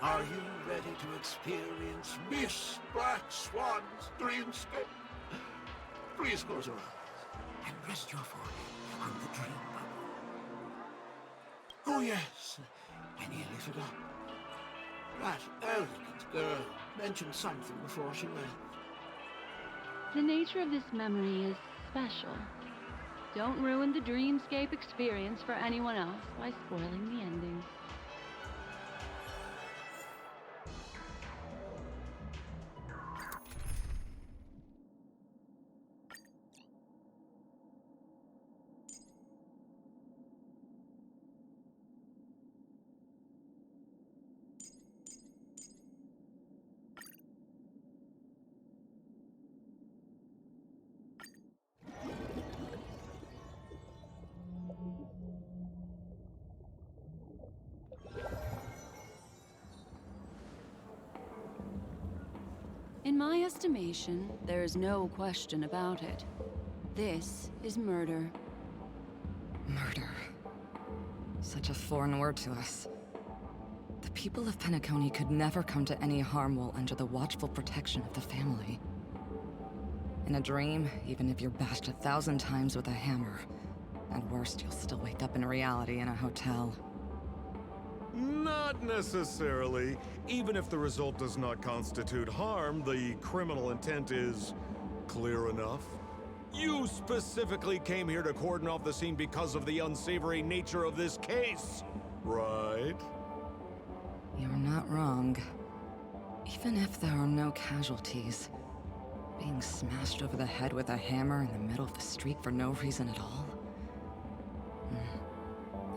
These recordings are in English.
Are you ready to experience Miss Black Swan's dreamscape? Please close your eyes and rest your forehead on the dream bubble. Oh yes, and you lift it up. That elegant girl mentioned something before she left. The nature of this memory is special. Don't ruin the dreamscape experience for anyone else by spoiling the ending. In my estimation, there is no question about it. This is murder. Murder. Such a foreign word to us. The people of Penacony could never come to any harm while under the watchful protection of the family. In a dream, even if you're bashed 1,000 times with a hammer, at worst you'll still wake up in reality in a hotel. Not necessarily. Even if the result does not constitute harm, the criminal intent is clear enough. You specifically came here to cordon off the scene because of the unsavory nature of this case, right? You're not wrong. Even if there are no casualties, being smashed over the head with a hammer in the middle of the street for no reason at all?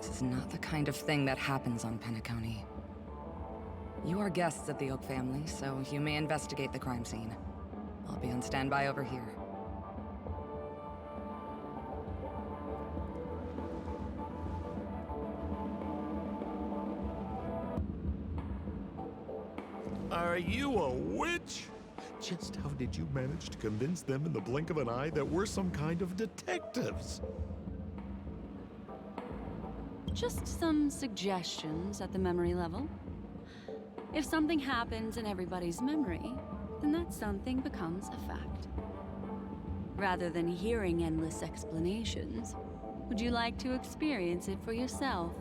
This is not the kind of thing that happens on Penacony. You are guests of the Oak family, so you may investigate the crime scene. I'll be on standby over here. Are you a witch? Just how did you manage to convince them in the blink of an eye that we're some kind of detectives? Just some suggestions at the memory level. If something happens in everybody's memory, then that something becomes a fact. Rather than hearing endless explanations, would you like to experience it for yourself?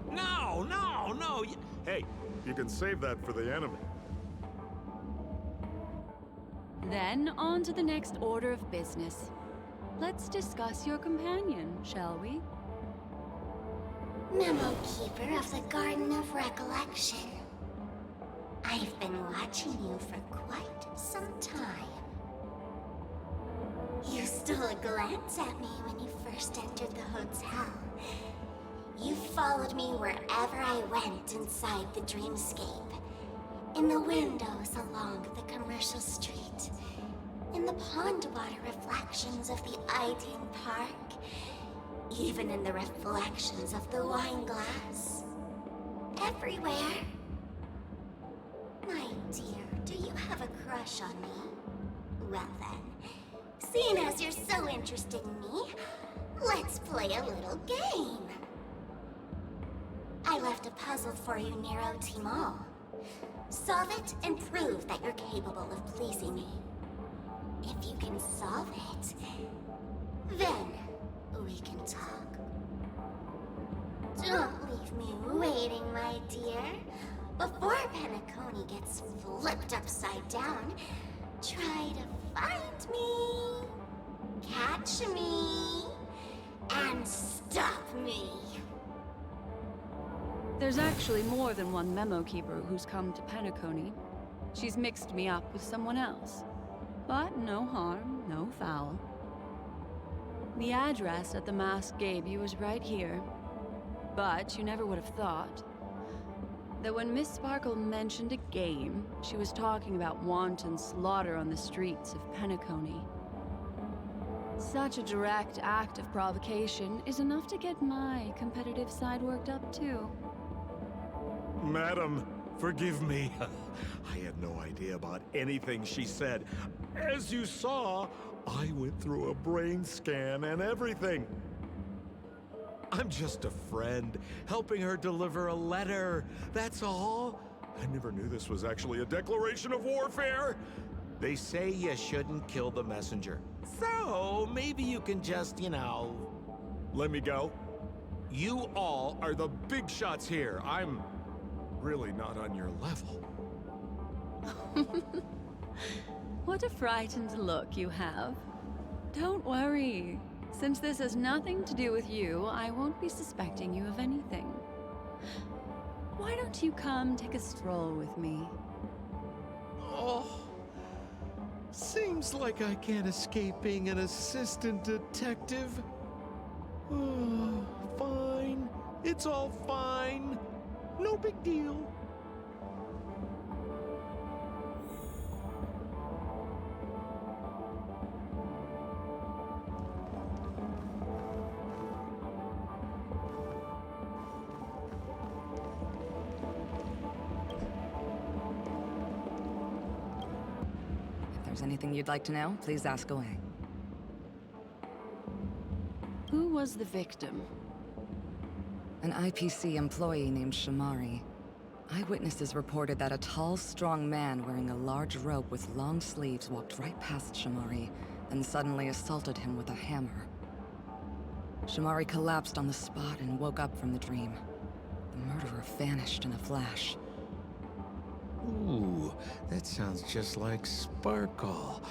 No! Hey, you can save that for the enemy. Then on to the next order of business. Let's discuss your companion, shall we? Memo Keeper of the Garden of Recollection. I've been watching you for quite some time. You stole a glance at me when you first entered the hotel. You followed me wherever I went inside the dreamscape. In the windows along the commercial street. In the pond water reflections of the Ideen Park. Even in the reflections of the wine glass. Everywhere. My dear, do you have a crush on me? Well then, seeing as you're so interested in me, let's play a little game. I left a puzzle for you, Nero Timal. Solve it and prove that you're capable of pleasing me. If you can solve it, then we can talk. Don't leave me waiting, my dear. Before Penacony gets flipped upside down, try to find me, catch me, and stop me. There's actually more than one Memo Keeper who's come to Penacony. She's mixed me up with someone else. But no harm, no foul. The address that the mask gave you was right here. But you never would have thought that when Miss Sparkle mentioned a game, she was talking about wanton slaughter on the streets of Penacony. Such a direct act of provocation is enough to get my competitive side worked up too. Madam, forgive me. I had no idea about anything she said. As you saw, I went through a brain scan and everything. I'm just a friend, helping her deliver a letter. That's all. I never knew this was actually a declaration of warfare. They say you shouldn't kill the messenger. So, maybe you can just, let me go. You all are the big shots here. I'm really not on your level. What a frightened look you have. Don't worry. Since this has nothing to do with you, I won't be suspecting you of anything. Why don't you come take a stroll with me? Oh, seems like I can't escape being an assistant detective. Fine. It's all fine. No big deal. If there's anything you'd like to know, please ask away. Who was the victim? An IPC employee named Shamari. Eyewitnesses reported that a tall, strong man wearing a large robe with long sleeves walked right past Shamari, then suddenly assaulted him with a hammer. Shamari collapsed on the spot and woke up from the dream. The murderer vanished in a flash. Ooh, that sounds just like Sparkle.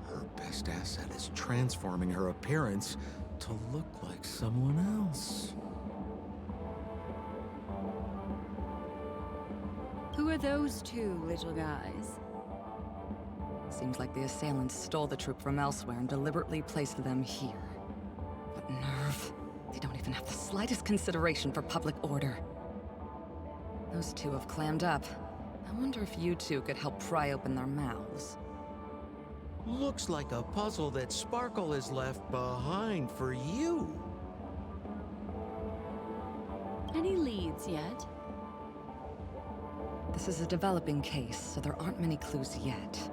Her best asset is transforming her appearance to look like someone else. Who are those two little guys? Seems like the assailants stole the troop from elsewhere and deliberately placed them here. What nerve. They don't even have the slightest consideration for public order. Those two have clammed up. I wonder if you two could help pry open their mouths. Looks like a puzzle that Sparkle has left behind for you. Any leads yet? This is a developing case, so there aren't many clues yet.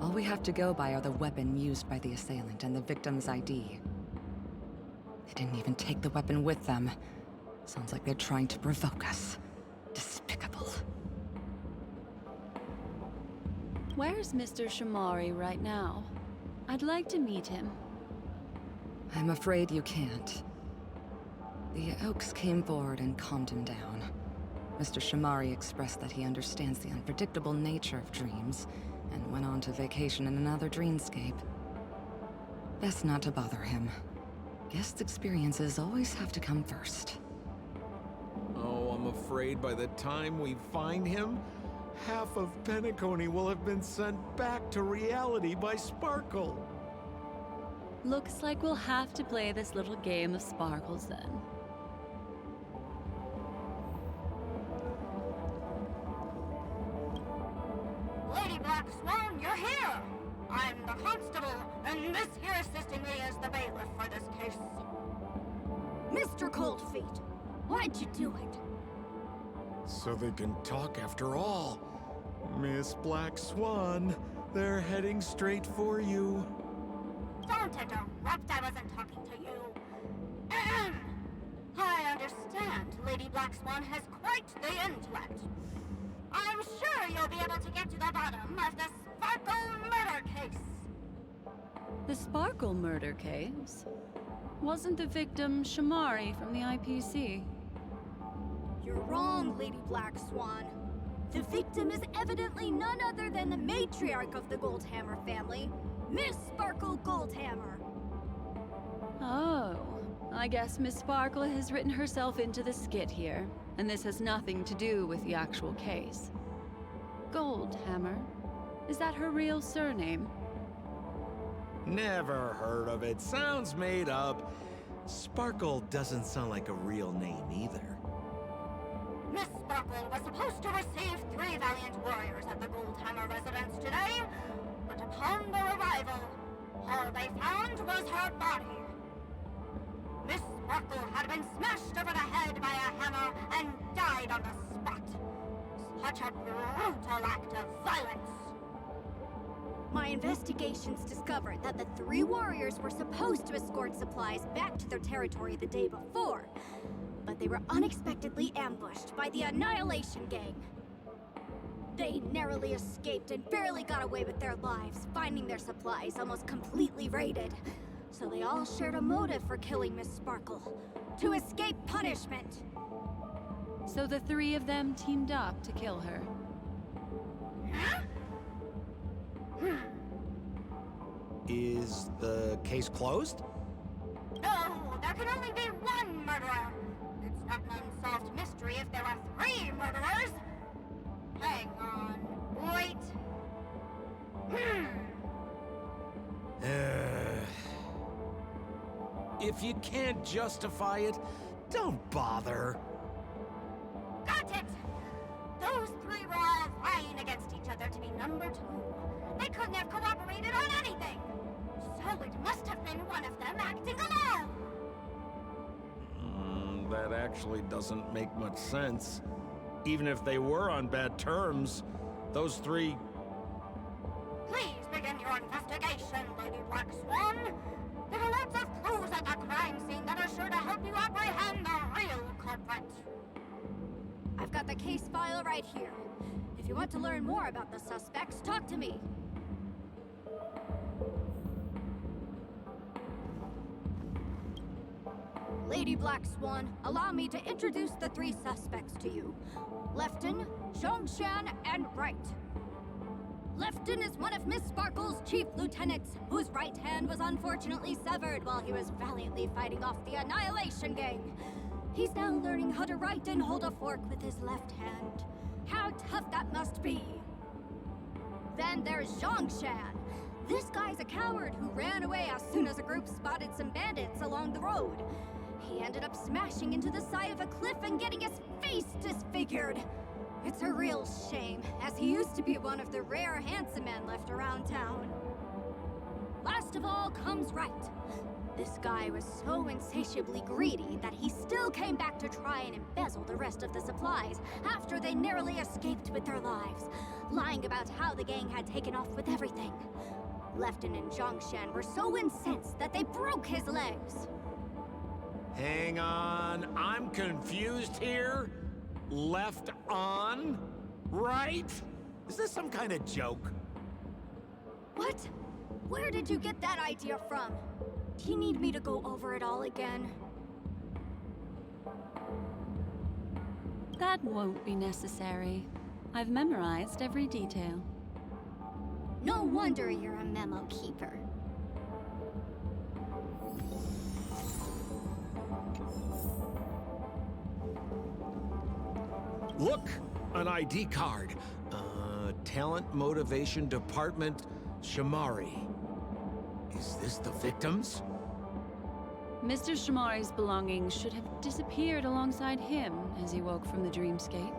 All we have to go by are the weapon used by the assailant and the victim's ID. They didn't even take the weapon with them. Sounds like they're trying to provoke us. Despicable. Where's Mr. Shamari right now? I'd like to meet him. I'm afraid you can't. The Oaks came forward and calmed him down. Mr. Shamari expressed that he understands the unpredictable nature of dreams, and went on to vacation in another dreamscape. Best not to bother him. Guest experiences always have to come first. Oh, I'm afraid by the time we find him, half of Penacony will have been sent back to reality by Sparkle. Looks like we'll have to play this little game of sparkles then. Lady Black Swan, you're here! I'm the constable, and this here assisting me is the bailiff for this case. Mr. Coldfeet, why'd you do it? So they can talk after all. Miss Black Swan, they're heading straight for you. Don't interrupt, I wasn't talking to you. Ahem. I understand Lady Black Swan has quite the intellect. I'm sure you'll be able to get to the bottom of the Sparkle murder case. The Sparkle murder case? Wasn't the victim Shamari from the IPC? You're wrong, Lady Black Swan. The victim is evidently none other than the matriarch of the Goldhammer family, Miss Sparkle Goldhammer. Oh, I guess Miss Sparkle has written herself into the skit here, and this has nothing to do with the actual case. Goldhammer? Is that her real surname? Never heard of it. Sounds made up. Sparkle doesn't sound like a real name either. Miss Sparkle was supposed to receive 3 valiant warriors at the Goldhammer residence today, but upon their arrival, all they found was her body. Miss Sparkle had been smashed over the head by a hammer and died on the spot. Such a brutal act of violence. My investigations discovered that the three warriors were supposed to escort supplies back to their territory the day before, but they were unexpectedly ambushed by the Annihilation Gang. They narrowly escaped and barely got away with their lives, finding their supplies almost completely raided. So they all shared a motive for killing Miss Sparkle: to escape punishment. So the three of them teamed up to kill her. Is the case closed? No, there can only be one murderer. It's not an unsolved mystery if there are three murderers. Hang on. Wait. If you can't justify it, don't bother. Got it! Those three were all vying against each other to be number two. They couldn't have cooperated on anything. So it must have been one of them acting alone. That actually doesn't make much sense. Even if they were on bad terms, those three... Please begin your investigation, Lady Black Swan. There are lots of clues at the crime scene that are sure to help you apprehend the real culprit. I've got the case file right here. If you want to learn more about the suspects, talk to me. Lady Black Swan, allow me to introduce the three suspects to you. Lefton, Zhongshan, and Wright. Lefton is one of Miss Sparkle's chief lieutenants, whose right hand was unfortunately severed while he was valiantly fighting off the Annihilation Gang. He's now learning how to write and hold a fork with his left hand. How tough that must be! Then there's Zhongshan. This guy's a coward who ran away as soon as a group spotted some bandits along the road. He ended up smashing into the side of a cliff and getting his face disfigured. It's a real shame, as he used to be one of the rare handsome men left around town. Last of all comes Wright. This guy was so insatiably greedy that he still came back to try and embezzle the rest of the supplies after they narrowly escaped with their lives, lying about how the gang had taken off with everything. Lefton and Zhongshan were so incensed that they broke his legs. Hang on, I'm confused here. Left on? Right? Is this some kind of joke? What? Where did you get that idea from? Do you need me to go over it all again? That won't be necessary. I've memorized every detail. No wonder you're a memo keeper. Look! An ID card. Talent Motivation Department, Shamari. Is this the victims? Mr. Shamari's belongings should have disappeared alongside him as he woke from the dreamscape.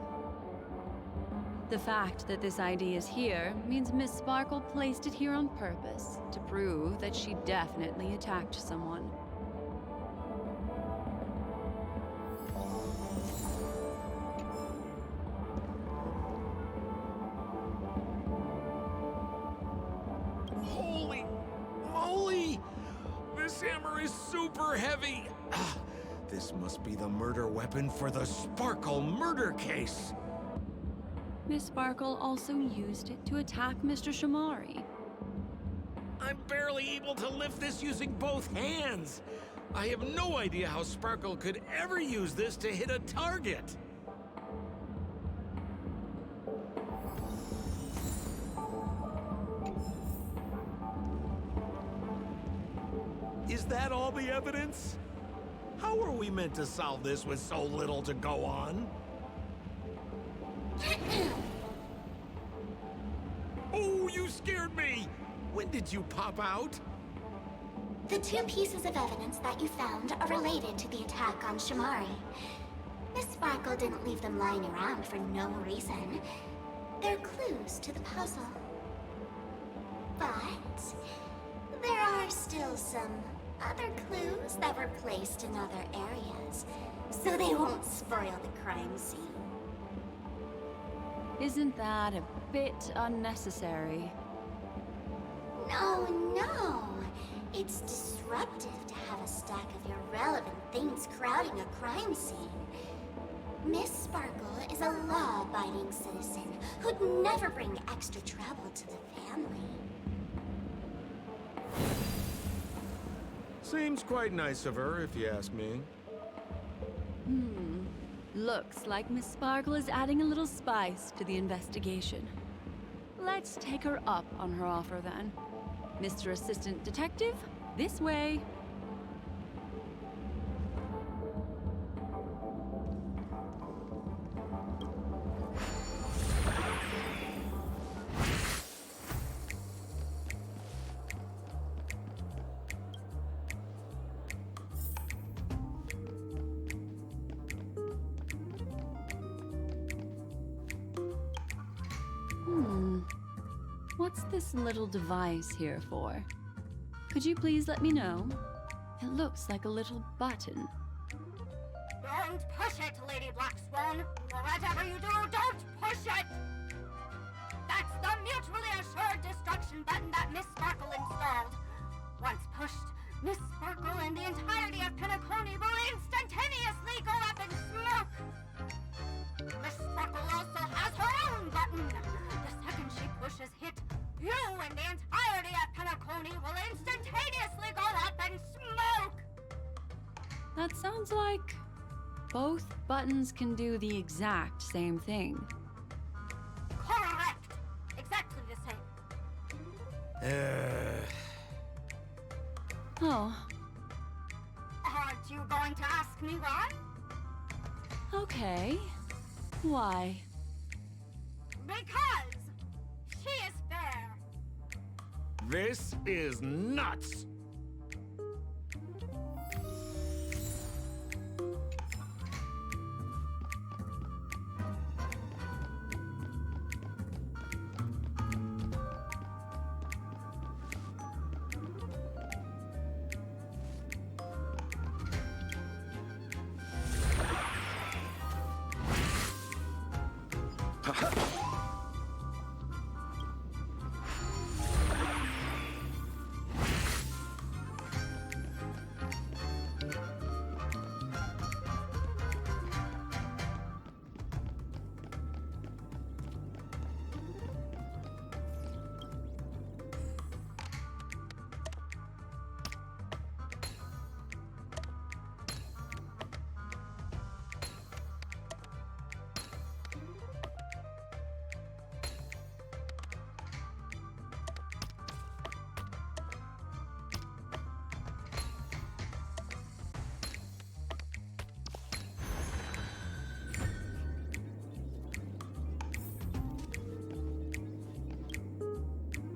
The fact that this ID is here means Miss Sparkle placed it here on purpose to prove that she definitely attacked someone. Holy moly! This hammer is super heavy! This must be the murder weapon for the Sparkle murder case! Miss Sparkle also used it to attack Mr. Shamari. I'm barely able to lift this using both hands! I have no idea how Sparkle could ever use this to hit a target! Is that all the evidence? How are we meant to solve this with so little to go on? Oh, you scared me! When did you pop out? The two pieces of evidence that you found are related to the attack on Shamari. Miss Sparkle didn't leave them lying around for no reason. They're clues to the puzzle. But there are still some other clues that were placed in other areas, so they won't spoil the crime scene. Isn't that a bit unnecessary? No, no. It's disruptive to have a stack of irrelevant things crowding a crime scene. Miss Sparkle is a law-abiding citizen who'd never bring extra trouble to the family. Seems quite nice of her, if you ask me. Looks like Miss Sparkle is adding a little spice to the investigation. Let's take her up on her offer then. Mr. Assistant Detective, this way. What's this little device here for? Could you please let me know? It looks like a little button. Don't push it, Lady Black Swan. Whatever you do, don't push it! That's the mutually assured destruction button that Miss Sparkle installed. Once pushed, Miss Sparkle and the entirety of Penacony will instantaneously go up in smoke! Miss Sparkle also has her own button. The second she pushes hit, you and the entirety of Penacony will instantaneously go up in smoke! That sounds like both buttons can do the exact same thing. Correct! Exactly the same. Oh, Aren't you going to ask me why? okay. Why? Because she is fair. This is nuts!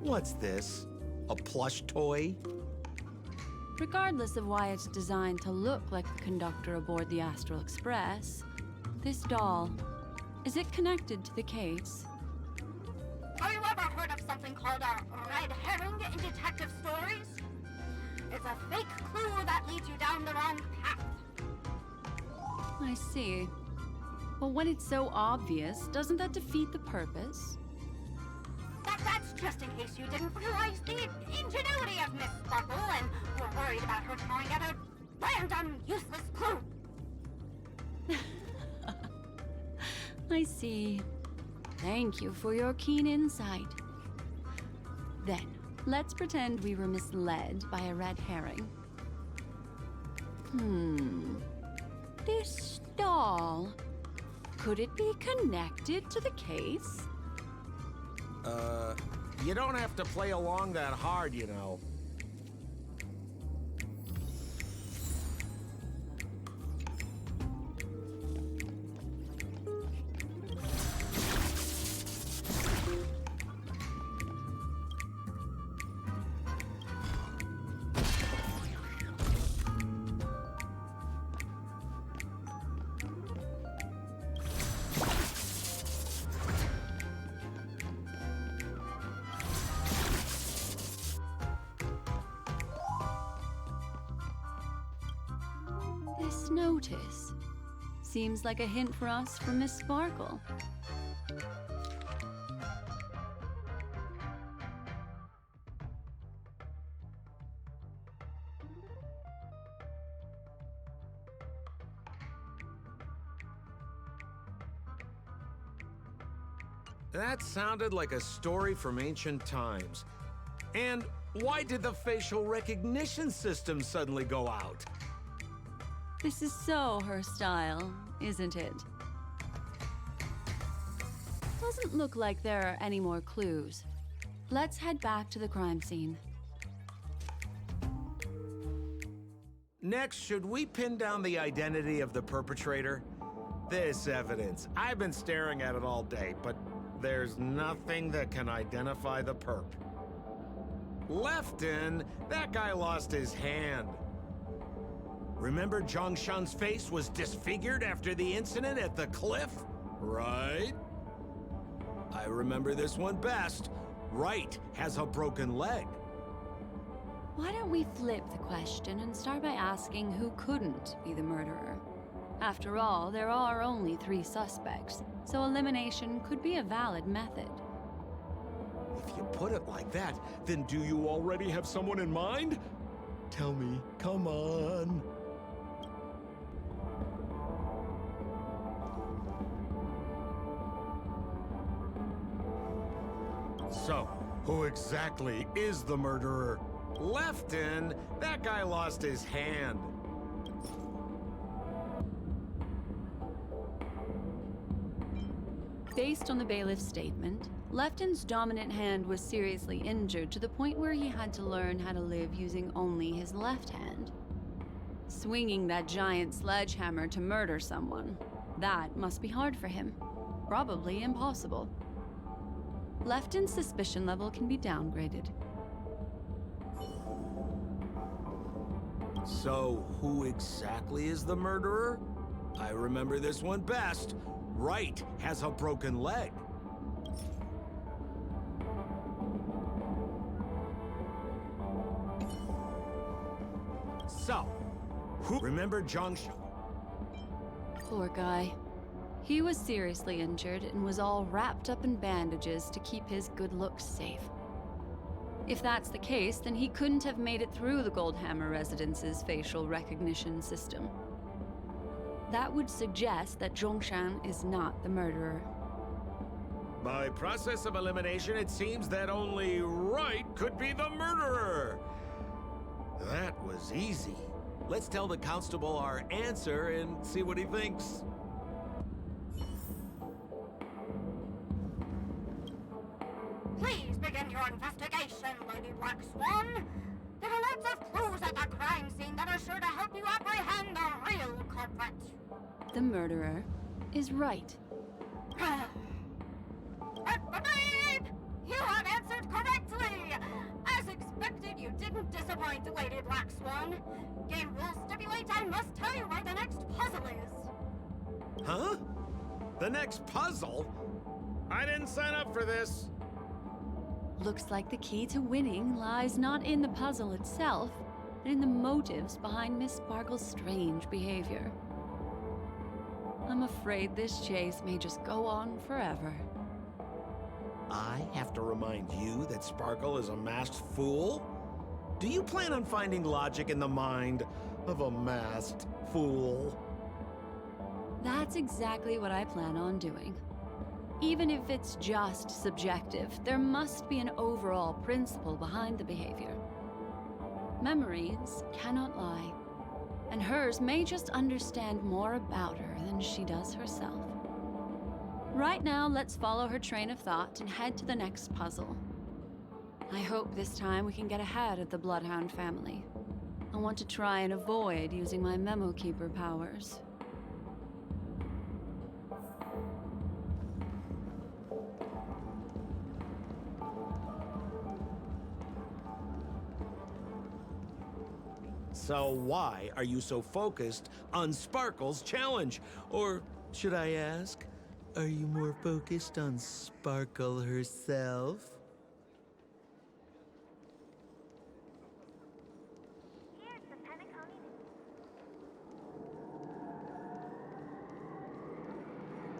What's this? A plush toy? Regardless of why it's designed to look like the conductor aboard the Astral Express, this doll, is it connected to the case? Have you ever heard of something called a red herring in detective stories? It's a fake clue that leads you down the wrong path. I see. But when it's so obvious, doesn't that defeat the purpose? That's just in case you didn't realize the ingenuity of Miss Sparkle and were worried about her throwing out a random, useless clue. I see. Thank you for your keen insight. Then, let's pretend we were misled by a red herring. This doll, could it be connected to the case? You don't have to play along that hard, you know. This notice seems like a hint for us from Miss Sparkle. That sounded like a story from ancient times. And why did the facial recognition system suddenly go out? This is so her style, isn't it? Doesn't look like there are any more clues. Let's head back to the crime scene. Next, should we pin down the identity of the perpetrator? This evidence, I've been staring at it all day, but there's nothing that can identify the perp. Lefton, that guy lost his hand. Remember Zhongshan's face was disfigured after the incident at the cliff? Right? I remember this one best. Wright has a broken leg. Why don't we flip the question and start by asking who couldn't be the murderer? After all, there are only 3 suspects, so elimination could be a valid method. If you put it like that, then do you already have someone in mind? Tell me, come on. So, who exactly is the murderer? Lefton, that guy lost his hand. Based on the bailiff's statement, Lefton's dominant hand was seriously injured to the point where he had to learn how to live using only his left hand. Swinging that giant sledgehammer to murder someone, that must be hard for him. Probably impossible. Lefton's suspicion level can be downgraded. So, who exactly is the murderer? I remember this one best. Wright has a broken leg. So, who remember Zhongshan? Poor guy. He was seriously injured and was all wrapped up in bandages to keep his good looks safe. If that's the case, then he couldn't have made it through the Goldhammer residence's facial recognition system. That would suggest that Zhongshan is not the murderer. By process of elimination, it seems that only Wright could be the murderer. That was easy. Let's tell the constable our answer and see what he thinks. Please begin your investigation, Lady Black Swan. There are lots of clues at the crime scene that are sure to help you apprehend the real culprit. The murderer is Wright. You have answered correctly! As expected, you didn't disappoint, Lady Black Swan. Game rules stipulate I must tell you where the next puzzle is. Huh? The next puzzle? I didn't sign up for this. Looks like the key to winning lies not in the puzzle itself, but in the motives behind Miss Sparkle's strange behavior. I'm afraid this chase may just go on forever. I have to remind you that Sparkle is a masked fool? Do you plan on finding logic in the mind of a masked fool? That's exactly what I plan on doing. Even if it's just subjective, there must be an overall principle behind the behavior. Memories cannot lie, and hers may just understand more about her than she does herself. Right now, let's follow her train of thought and head to the next puzzle. I hope this time we can get ahead of the Bloodhound family. I want to try and avoid using my Memo Keeper powers. So why are you so focused on Sparkle's challenge? Or should I ask, are you more focused on Sparkle herself?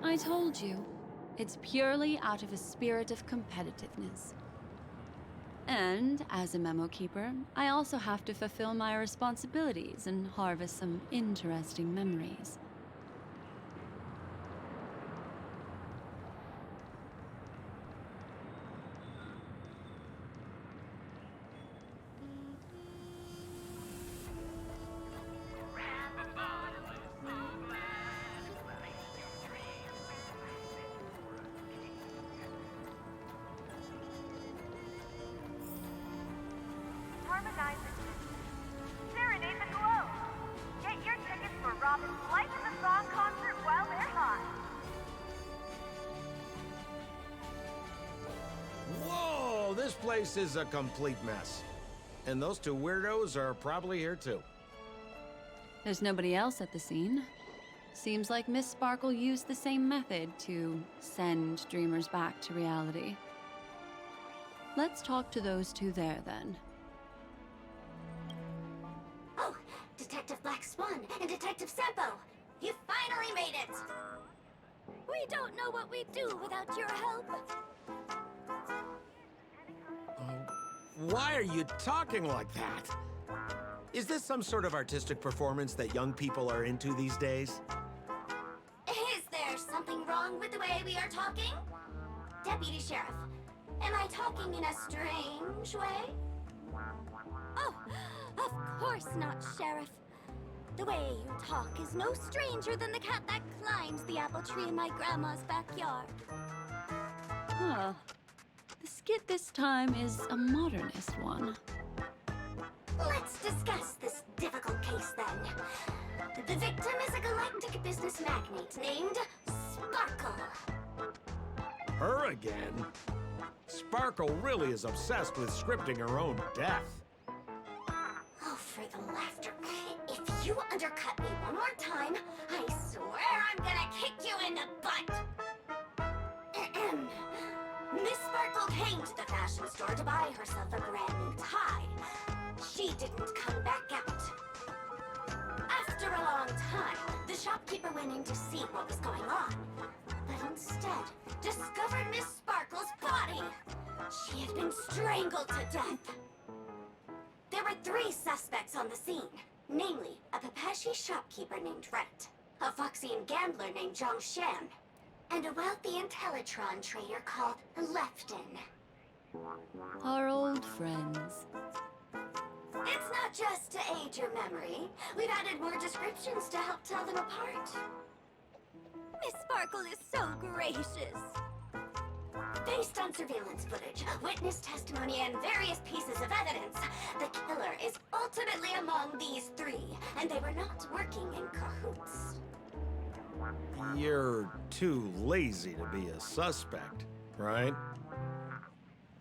I told you, it's purely out of a spirit of competitiveness. And as a Memo Keeper, I also have to fulfill my responsibilities and harvest some interesting memories. harmonize the serenade the glow. Get your tickets for Robin's Life in the Song concert while they're live. Whoa, this place is a complete mess. And those two weirdos are probably here too. There's nobody else at the scene. Seems like Miss Sparkle used the same method to send dreamers back to reality. Let's talk to those two there, then. Oh, Detective Black Swan and Detective Sampo! You finally made it! We don't know what we'd do without your help. Why are you talking like that? Is this some sort of artistic performance that young people are into these days? Is there something wrong with the way we are talking? Deputy Sheriff, am I talking in a strange way? Oh, of course not, Sheriff. The way you talk is no stranger than the cat that climbs the apple tree in my grandma's backyard. Huh. The skit this time is a modernist one. Let's discuss this difficult case then. The victim is a galactic business magnate named Sparkle. Her again? Sparkle really is obsessed with scripting her own death. Oh, for the laughter. If you undercut me one more time, I swear I'm gonna kick you in the butt. Ahem. Miss Sparkle came to the fashion store to buy herself a brand new tie. She didn't come back out. After a long time, the shopkeeper went in to see what was going on, but instead discovered Miss Sparkle's body. She had been strangled to death. There were 3 suspects on the scene, namely a Pepeshi shopkeeper named Wright, a Foxian gambler named Zhang Shan, and a wealthy Intellitron trader called Lefton. Our old friends. It's not just to aid your memory. We've added more descriptions to help tell them apart. Miss Sparkle is so gracious. Based on surveillance footage, witness testimony, and various pieces of evidence, the killer is ultimately among these 3, and they were not working in cahoots. You're too lazy to be a suspect, right?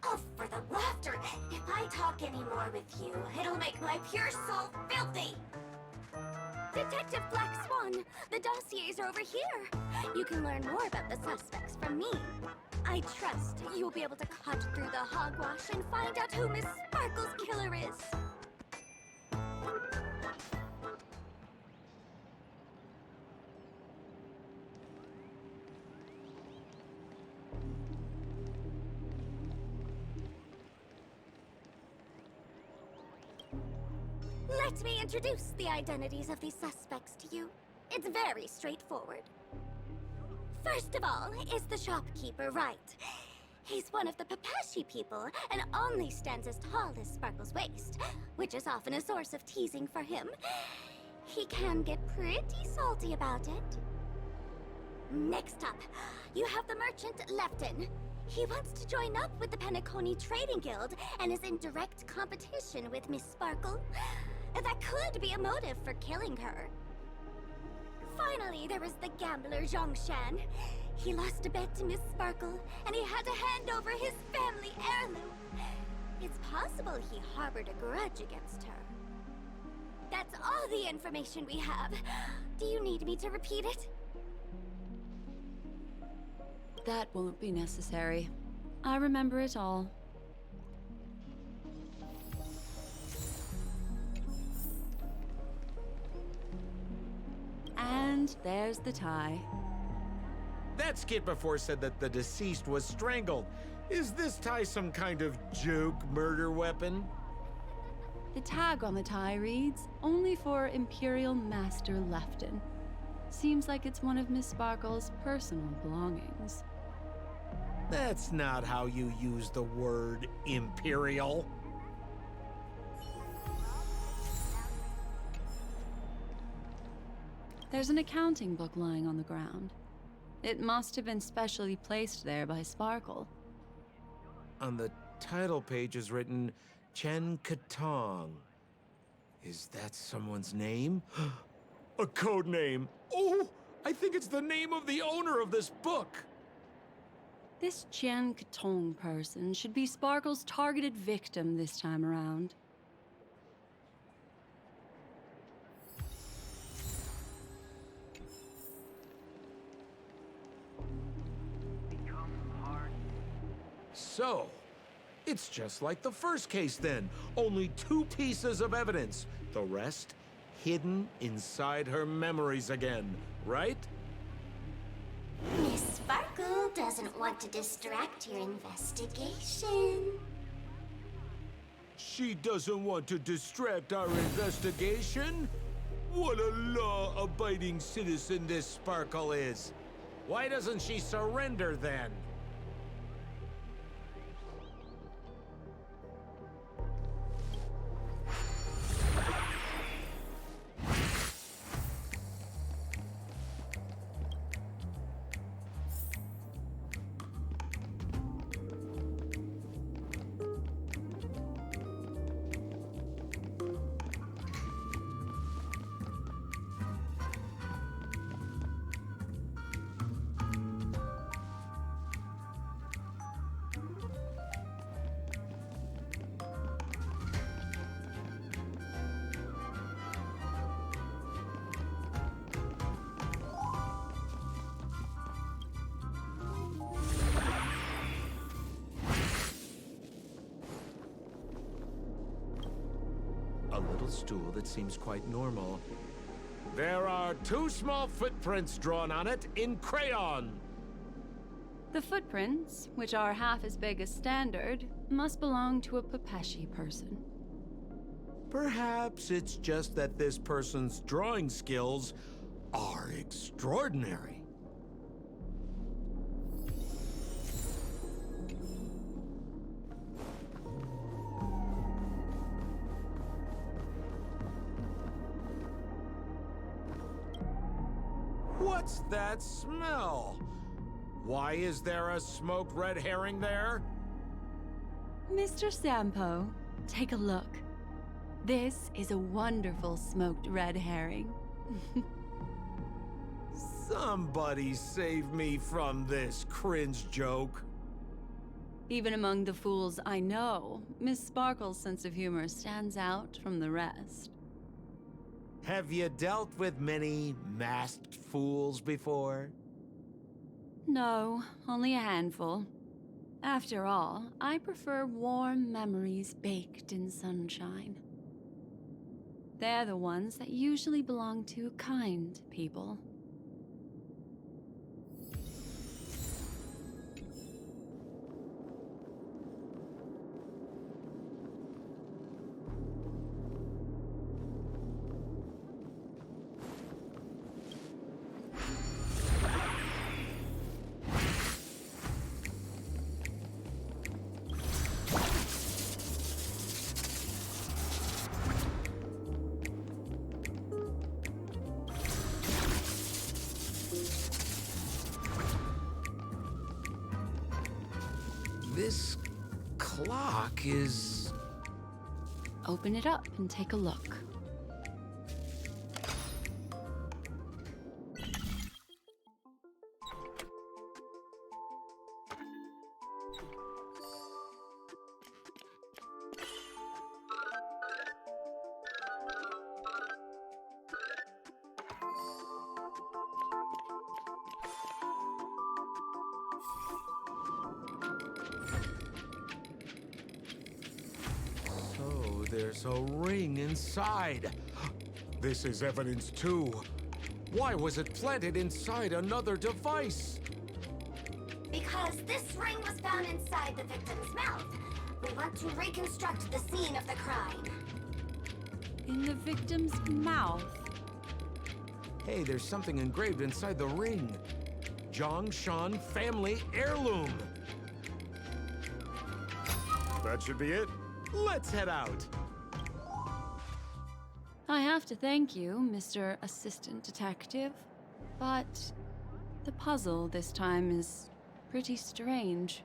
Oh, for the laughter! If I talk any more with you, it'll make my pure soul filthy! Detective Black Swan, the dossiers are over here. You can learn more about the suspects from me. I trust you'll be able to cut through the hogwash and find out who Miss Sparkle's killer is. Let me introduce the identities of these suspects to you. It's very straightforward. First of all is the shopkeeper, Wright. He's one of the Pepeshi people and only stands as tall as Sparkle's waist, which is often a source of teasing for him. He can get pretty salty about it. Next up, you have the merchant Lefton. He wants to join up with the Penacony Trading Guild and is in direct competition with Miss Sparkle. That could be a motive for killing her. Finally, there is the gambler Zhang Shan. He lost a bet to Miss Sparkle, and he had to hand over his family heirloom. It's possible he harbored a grudge against her. That's all the information we have. Do you need me to repeat it? That won't be necessary. I remember it all. And there's the tie. That skit before said that the deceased was strangled. Is this tie some kind of joke murder weapon? The tag on the tie reads, "Only for Imperial Master Lefton." Seems like it's one of Miss Sparkle's personal belongings. That's not how you use the word imperial. There's an accounting book lying on the ground. It must have been specially placed there by Sparkle. On the title page is written, Chen Katong. Is that someone's name? A code name. Oh, I think it's the name of the owner of this book. This Chen Katong person should be Sparkle's targeted victim this time around. So, it's just like the first case then. Only 2 pieces of evidence. The rest hidden inside her memories again, right? Miss Sparkle doesn't want to distract your investigation. She doesn't want to distract our investigation? What a law-abiding citizen this Sparkle is. Why doesn't she surrender then? A little stool that seems quite normal. There are 2 small footprints drawn on it in crayon. The footprints, which are half as big as standard, must belong to a Pepeshi person. Perhaps it's just that this person's drawing skills are extraordinary. What's that smell? Why is there a smoked red herring there? Mr. Sampo, take a look. This is a wonderful smoked red herring. Somebody save me from this cringe joke. Even among the fools I know, Miss Sparkle's sense of humor stands out from the rest. Have you dealt with many masked fools before? No, only a handful. After all, I prefer warm memories baked in sunshine. They're the ones that usually belong to kind people. This clock is... Open it up and take a look. So there's a ring inside. This is evidence too. Why was it planted inside another device? Because this ring was found inside the victim's mouth. We want to reconstruct the scene of the crime. In the victim's mouth. Hey, there's something engraved inside the ring. Zhongshan family heirloom. That should be it. Let's head out. I have to thank you, Mr. Assistant Detective, but the puzzle this time is pretty strange.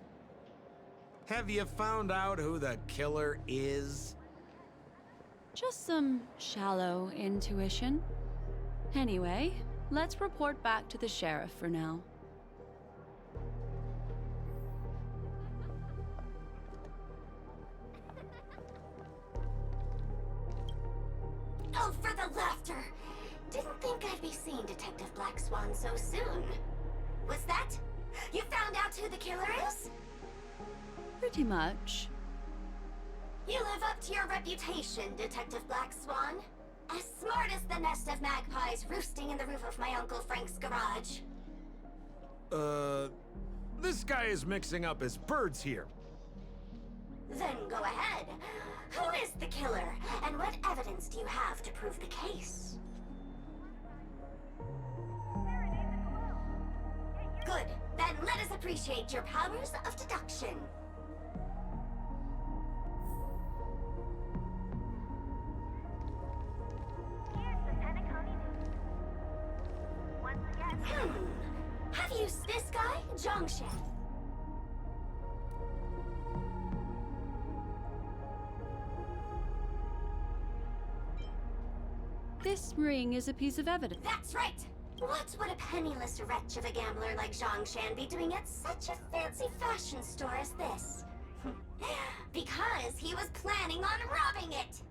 Have you found out who the killer is? Just some shallow intuition. Anyway, let's report back to the sheriff for now. Oh, for the laughter! Didn't think I'd be seeing Detective Black Swan so soon. Was that? You found out who the killer is? Pretty much. You live up to your reputation, Detective Black Swan. As smart as the nest of magpies roosting in the roof of my Uncle Frank's garage. This guy is mixing up his birds here. Then go ahead. Who is the killer, and what evidence do you have to prove the case? Good. Then let us appreciate your powers of deduction. Have you this guy, Zhongshan? This ring is a piece of evidence. That's right! What would a penniless wretch of a gambler like Zhongshan be doing at such a fancy fashion store as this? Because he was planning on robbing it!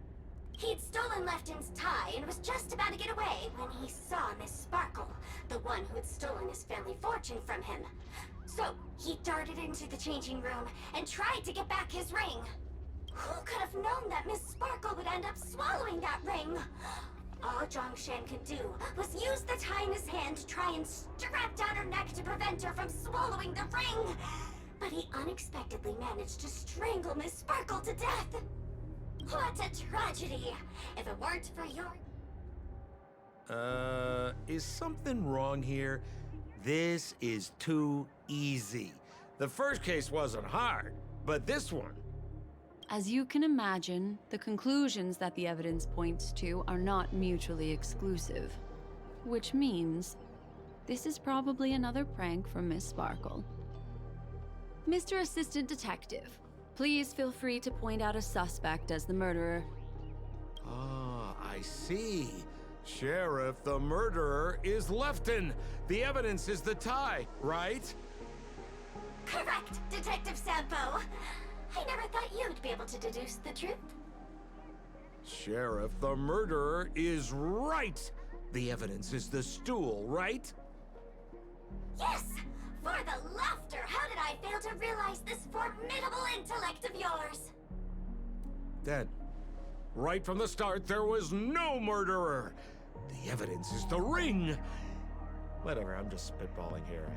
He'd stolen Lefton's tie and was just about to get away when he saw Miss Sparkle, the one who had stolen his family fortune from him. So, he darted into the changing room and tried to get back his ring. Who could have known that Miss Sparkle would end up swallowing that ring? All Zhongshan could do was use the tie in his hand to try and strap down her neck to prevent her from swallowing the ring. But he unexpectedly managed to strangle Miss Sparkle to death. What a tragedy! If it weren't for your... Is something wrong here? This is too easy. The first case wasn't hard, but this one... As you can imagine, the conclusions that the evidence points to are not mutually exclusive. Which means, this is probably another prank from Miss Sparkle. Mr. Assistant Detective, please feel free to point out a suspect as the murderer. Ah, I see. Sheriff, the murderer is Lefton. The evidence is the tie, right? Correct, Detective Sampo. I never thought you'd be able to deduce the truth. Sheriff, the murderer is right. The evidence is the stool, right? Yes! For the laughter, how did I fail to realize this formidable intellect of yours? Then, right from the start, there was no murderer. The evidence is the ring. Whatever, I'm just spitballing here.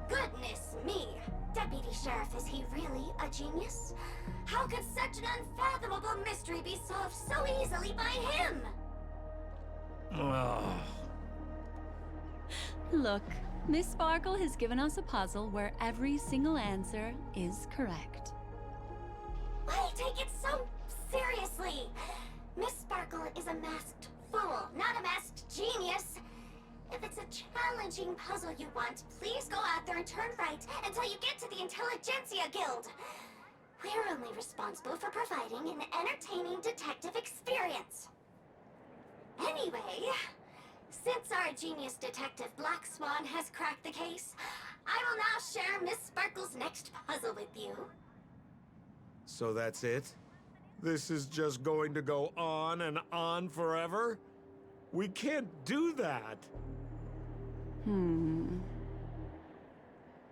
Goodness me! Deputy Sheriff, is he really a genius? How could such an unfathomable mystery be solved so easily by him? Ugh. Look, Miss Sparkle has given us a puzzle where every single answer is correct. Why take it so seriously? Miss Sparkle is a masked fool, not a masked genius. If it's a challenging puzzle you want, please go out there and turn right until you get to the Intelligentsia Guild. We're only responsible for providing an entertaining detective experience. Anyway, since our genius detective Black Swan has cracked the case, I will now share Miss Sparkle's next puzzle with you. So that's it? This is just going to go on and on forever? We can't do that. Hmm.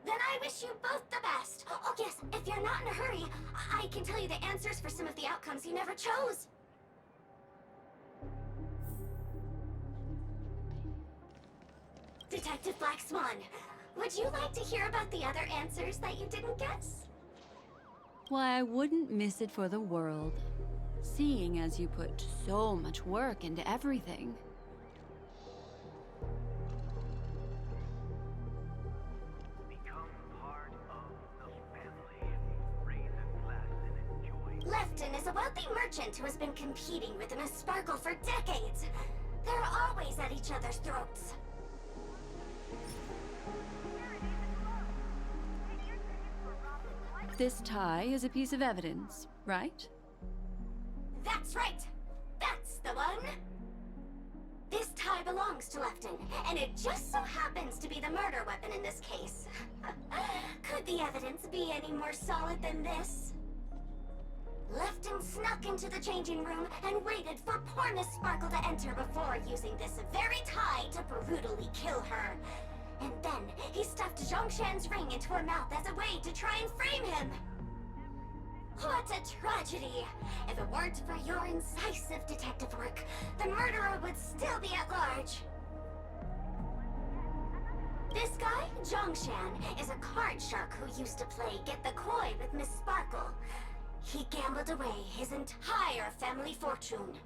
Then I wish you both the best. Oh yes, if you're not in a hurry, I can tell you the answers for some of the outcomes you never chose. Detective Black Swan, would you like to hear about the other answers that you didn't guess? Why, I wouldn't miss it for the world. Seeing as you put so much work into everything. Lefton is a wealthy merchant who has been competing with Miss Sparkle for decades. They're always at each other's throats. This tie is a piece of evidence, right? That's right! That's the one! This tie belongs to Lefton, and it just so happens to be the murder weapon in this case. Could the evidence be any more solid than this? Lefton snuck into the changing room and waited for poor Miss Sparkle to enter before using this very tie to brutally kill her. And then he stuffed Zhongshan's ring into her mouth as a way to try and frame him. What a tragedy! If it weren't for your incisive detective work, the murderer would still be at large. This guy, Zhongshan, is a card shark who used to play Get the Koi with Miss Sparkle. He gambled away his entire family fortune.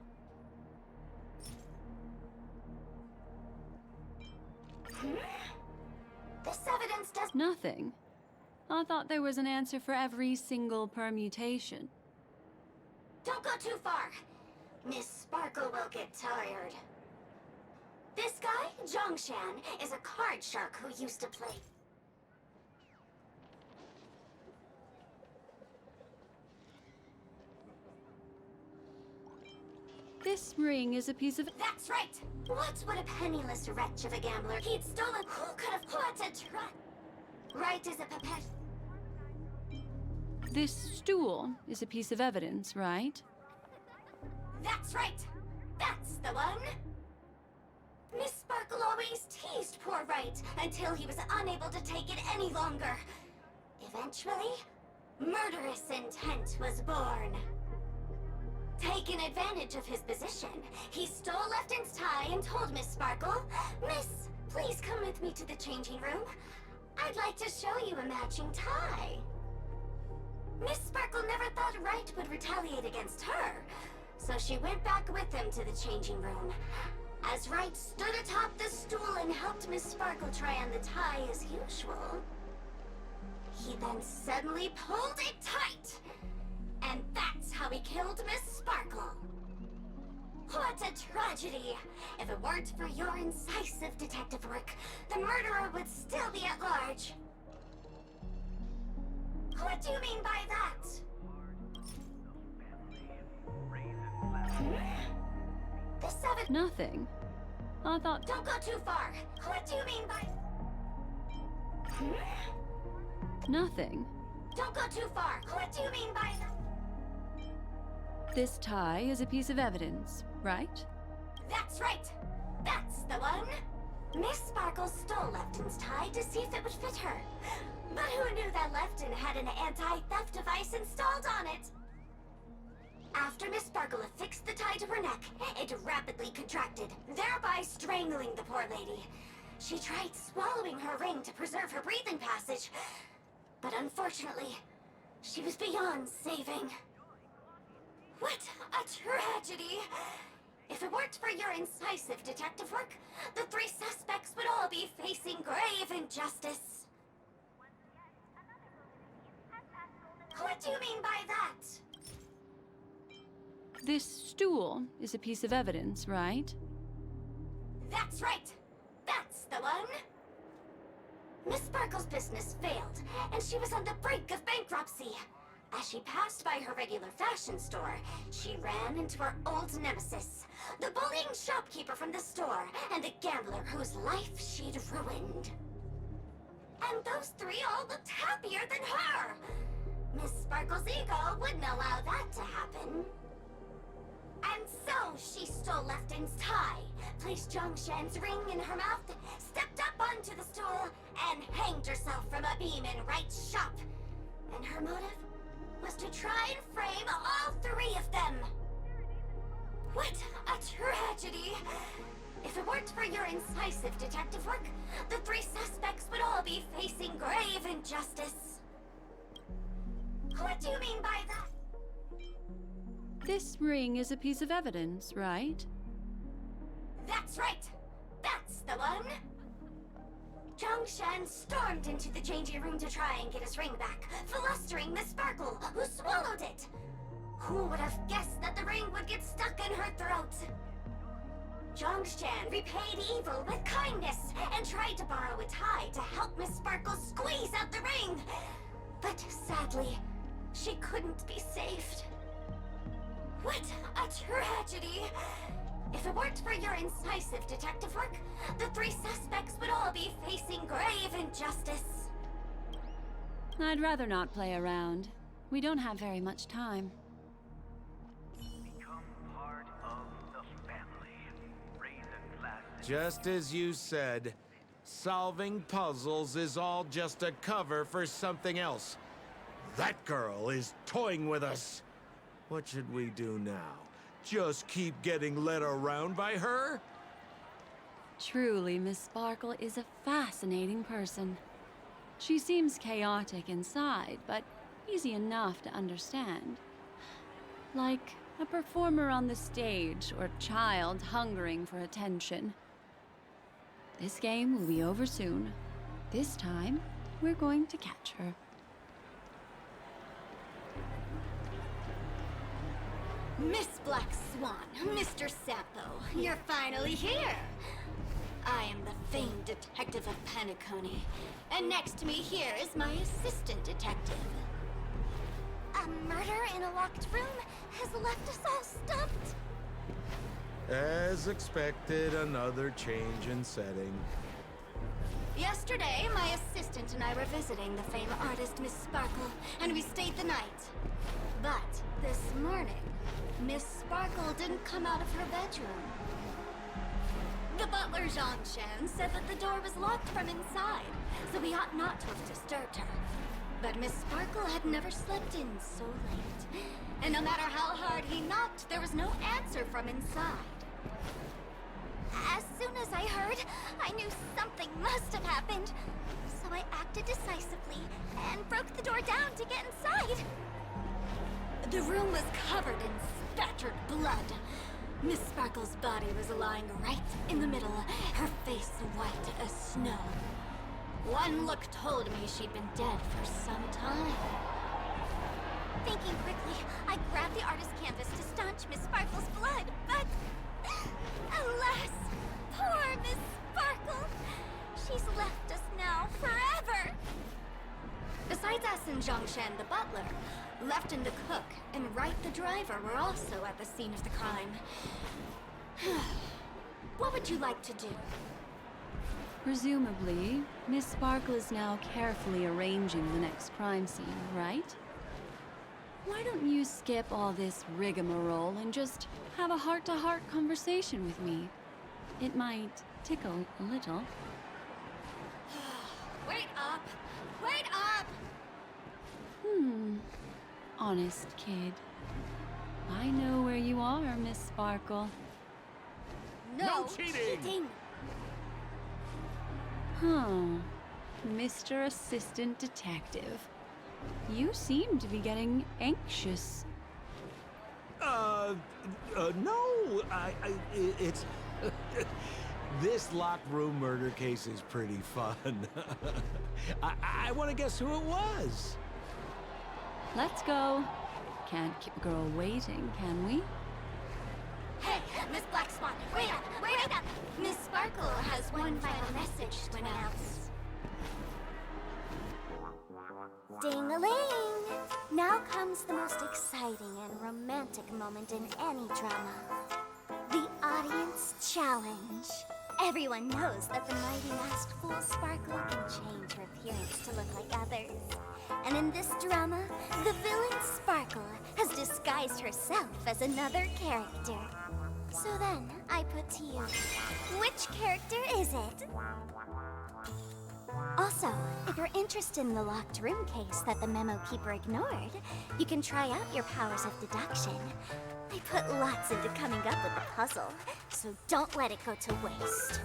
This evidence does Nothing. I thought there was an answer for every single permutation. Don't go too far. Miss Sparkle will get tired. This guy, Zhongshan, is a card shark who used to play. This ring is a piece of... That's right! What would a penniless wretch of a gambler? He'd stolen... Who could have put a trap? Right as a pipette. This stool is a piece of evidence, right? That's right! That's the one! Miss Sparkle always teased poor Wright until he was unable to take it any longer. Eventually, murderous intent was born. Taking advantage of his position, he stole Lefton's tie and told Miss Sparkle, "Miss, please come with me to the changing room. I'd like to show you a matching tie." Miss Sparkle never thought Wright would retaliate against her, so she went back with him to the changing room. As Wright stood atop the stool and helped Miss Sparkle try on the tie as usual, he then suddenly pulled it tight. And that's how he killed Miss Sparkle. What a tragedy! If it weren't for your incisive detective work, the murderer would still be at large. What do you mean by that? The seven... Nothing. I thought... Don't go too far. What do you mean by... Nothing. Don't go too far. What do you mean by that? This tie is a piece of evidence, right? That's right! That's the one! Miss Sparkle stole Lefton's tie to see if it would fit her. But who knew that Lefton had an anti-theft device installed on it? After Miss Sparkle affixed the tie to her neck, it rapidly contracted, thereby strangling the poor lady. She tried swallowing her ring to preserve her breathing passage, but unfortunately, she was beyond saving. What a tragedy! If it weren't for your incisive detective work, the three suspects would all be facing grave injustice. What do you mean by that? This stool is a piece of evidence, right? That's right! That's the one! Miss Sparkle's business failed, and she was on the brink of bankruptcy. As she passed by her regular fashion store, she ran into her old nemesis, the bullying shopkeeper from the store, and the gambler whose life she'd ruined. And those three all looked happier than her! Miss Sparkle's ego wouldn't allow that to happen. And so she stole Lefton's tie, placed Zhongshan's ring in her mouth, stepped up onto the stool, and hanged herself from a beam in Wright's shop. And her motive was to try and frame all three of them. What a tragedy! If it weren't for your incisive detective work, the three suspects would all be facing grave injustice. What do you mean by that? This ring is a piece of evidence, right? That's right! That's the one! Zhongshan stormed into the changing room to try and get his ring back, flustering Miss Sparkle, who swallowed it. Who would have guessed that the ring would get stuck in her throat? Zhongshan repaid evil with kindness and tried to borrow a tie to help Miss Sparkle squeeze out the ring. But sadly, she couldn't be saved. What a tragedy! If it weren't for your incisive detective work, the 3 suspects would all be facing grave injustice. I'd rather not play around. We don't have very much time. Become part of the family. Raise a glass. Just as you said, solving puzzles is all just a cover for something else. That girl is toying with us. What should we do now? Just keep getting led around by her? Truly, Miss Sparkle is a fascinating person. She seems chaotic inside, but easy enough to understand. Like a performer on the stage or a child hungering for attention. This game will be over soon. This time, we're going to catch her. Miss Black Swan, Mr. Sampo, you're finally here! I am the famed detective of Penacony, and next to me here is my assistant detective. A murder in a locked room has left us all stumped. As expected, another change in setting. Yesterday, my assistant and I were visiting the famed artist Miss Sparkle, and we stayed the night. But this morning, Miss Sparkle didn't come out of her bedroom. The butler, Zhongshan, said that the door was locked from inside, so we ought not to have disturbed her. But Miss Sparkle had never slept in so late, and no matter how hard he knocked, there was no answer from inside. As soon as I heard, I knew something must have happened, so I acted decisively and broke the door down to get inside. The room was covered in spattered blood. Miss Sparkle's body was lying right in the middle, her face white as snow. One look told me she'd been dead for some time. Thinking quickly, I grabbed the artist's canvas to staunch Miss Sparkle's blood, but... alas, poor Miss Sparkle! She's left us now forever! Besides us and Zhongshan the butler, Lefton the cook and Wright the driver were also at the scene of the crime. What would you like to do? Presumably, Miss Sparkle is now carefully arranging the next crime scene, right? Why don't you skip all this rigmarole and just have a heart-to-heart conversation with me? It might tickle a little. Wait up! Wait up! Honest kid. I know where you are, Miss Sparkle. No cheating! Huh. Mr. Assistant Detective. You seem to be getting anxious. No, it's... This locked room murder case is pretty fun. I want to guess who it was. Let's go. Can't keep a girl waiting, can we? Hey, Miss Black Swan, wait up! Wait up! Miss Sparkle has one final message to announce. Ding-a-ling! Now comes the most exciting and romantic moment in any drama. The audience challenge. Everyone knows that the mighty masked fool Sparkle can change her appearance to look like others. And in this drama, the villain Sparkle has disguised herself as another character. So then, I put to you, which character is it? Also, if you're interested in the locked room case that the memo keeper ignored, you can try out your powers of deduction. I put lots into coming up with the puzzle, so don't let it go to waste.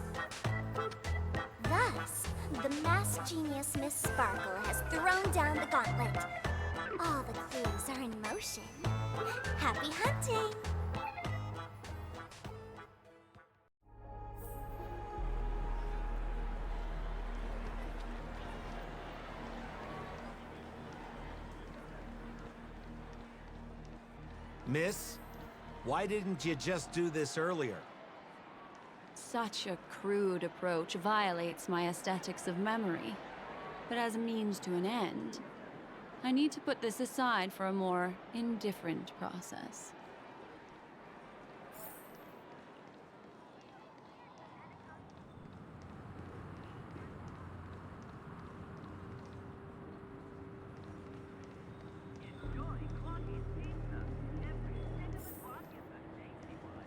Thus, the masked genius Miss Sparkle has thrown down the gauntlet. All the clues are in motion. Happy hunting! Miss, why didn't you just do this earlier? Such a crude approach violates my aesthetics of memory. But as a means to an end, I need to put this aside for a more indifferent process. Enjoy Claudia's pizza. Every cinnamon one is a tasty one.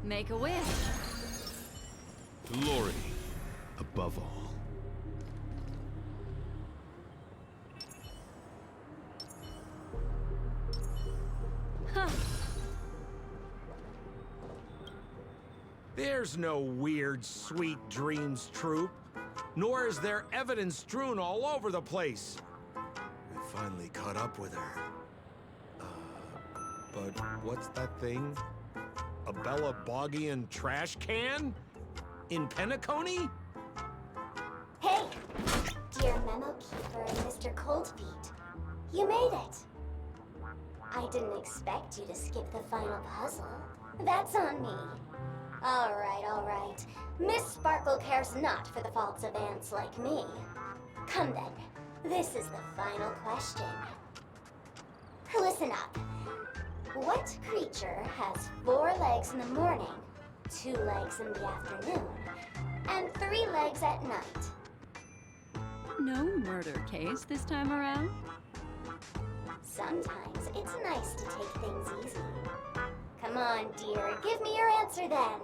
Make a wish. Glory, above all. Huh. There's no weird, sweet dreams troop. Nor is there evidence strewn all over the place. We finally caught up with her. But what's that thing? A Bella Boggian trash can? In Penacony? Hey, dear Memo Keeper and Mr. Coldfeet, you made it. I didn't expect you to skip the final puzzle. That's on me. All right. Miss Sparkle cares not for the faults of ants like me. Come then, this is the final question. Listen up. What creature has 4 legs in the morning, 2 legs in the afternoon, and 3 legs at night? No murder case this time around? Sometimes it's nice to take things easy. Come on, dear, give me your answer then.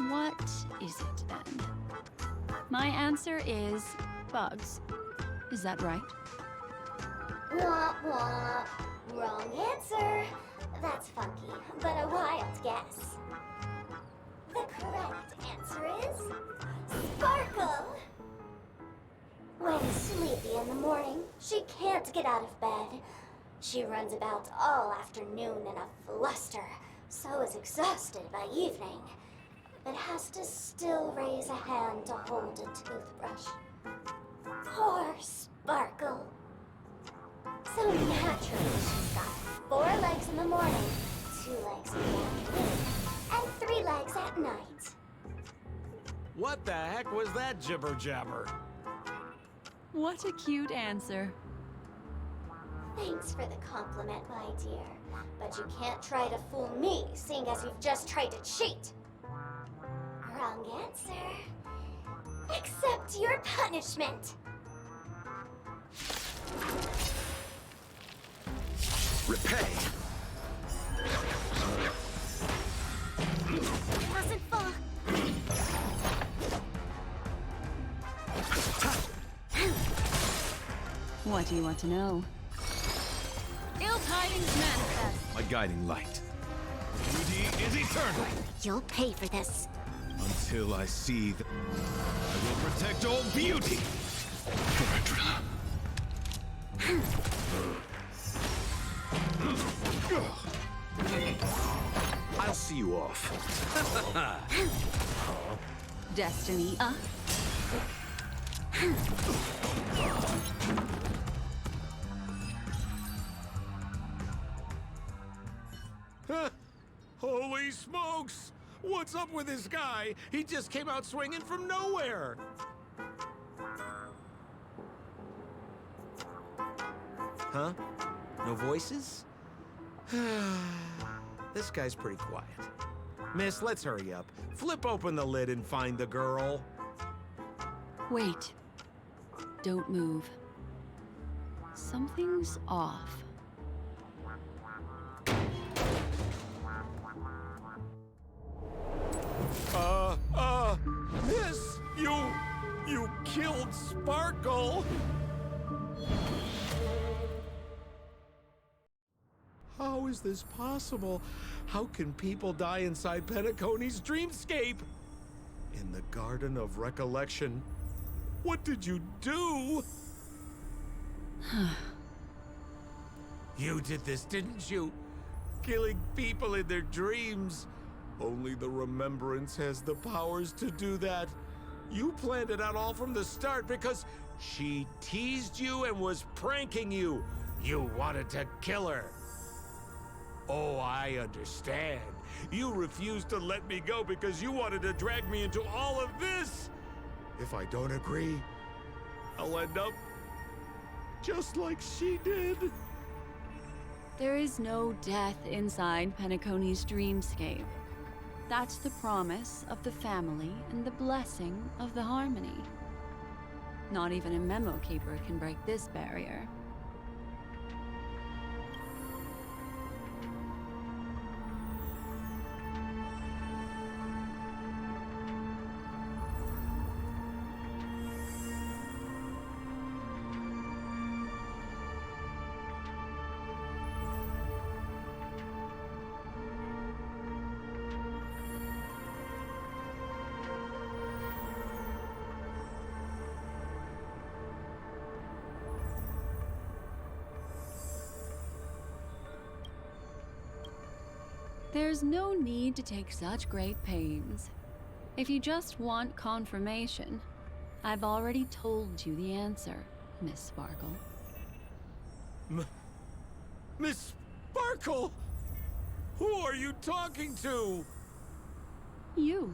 What is it then? My answer is bugs. Is that right? Womp womp. Wrong answer. That's funky, but a wild guess. The correct answer is Sparkle. When sleepy in the morning, she can't get out of bed. She runs about all afternoon in a fluster, so is exhausted by evening, but has to still raise a hand to hold a toothbrush. Poor Sparkle. So naturally, she's got 4 legs in the morning, 2 legs in the afternoon, and 3 legs at night. What the heck was that jibber jabber? What a cute answer. Thanks for the compliment, my dear. But you can't try to fool me, seeing as you've just tried to cheat. Wrong answer. Accept your punishment. Repay! It wasn't fun. What do you want to know? Ill tidings manifest. My guiding light. Beauty is eternal. You'll pay for this. Until I see the... I will protect all beauty! Verdra. I'll see you off. Destiny, Holy smokes! What's up with this guy? He just came out swinging from nowhere. Huh? No voices? This guy's pretty quiet. Miss, let's hurry up. Flip open the lid and find the girl. Wait. Don't move. Something's off. Miss, you killed Sparkle. How is this possible? How can people die inside Penacony's dreamscape? In the Garden of Recollection. What did you do? You did this, didn't you? Killing people in their dreams. Only the Remembrance has the powers to do that. You planned it out all from the start because She teased you and was pranking you. You wanted to kill her. Oh, I understand. You refused to let me go because you wanted to drag me into all of this. If I don't agree, I'll end up just like she did. There is no death inside Penacony's dreamscape. That's the promise of the family and the blessing of the harmony. Not even a memo keeper can break this barrier. There's no need to take such great pains. If you just want confirmation, I've already told you the answer, Miss Sparkle. Miss Sparkle? Who are you talking to? You.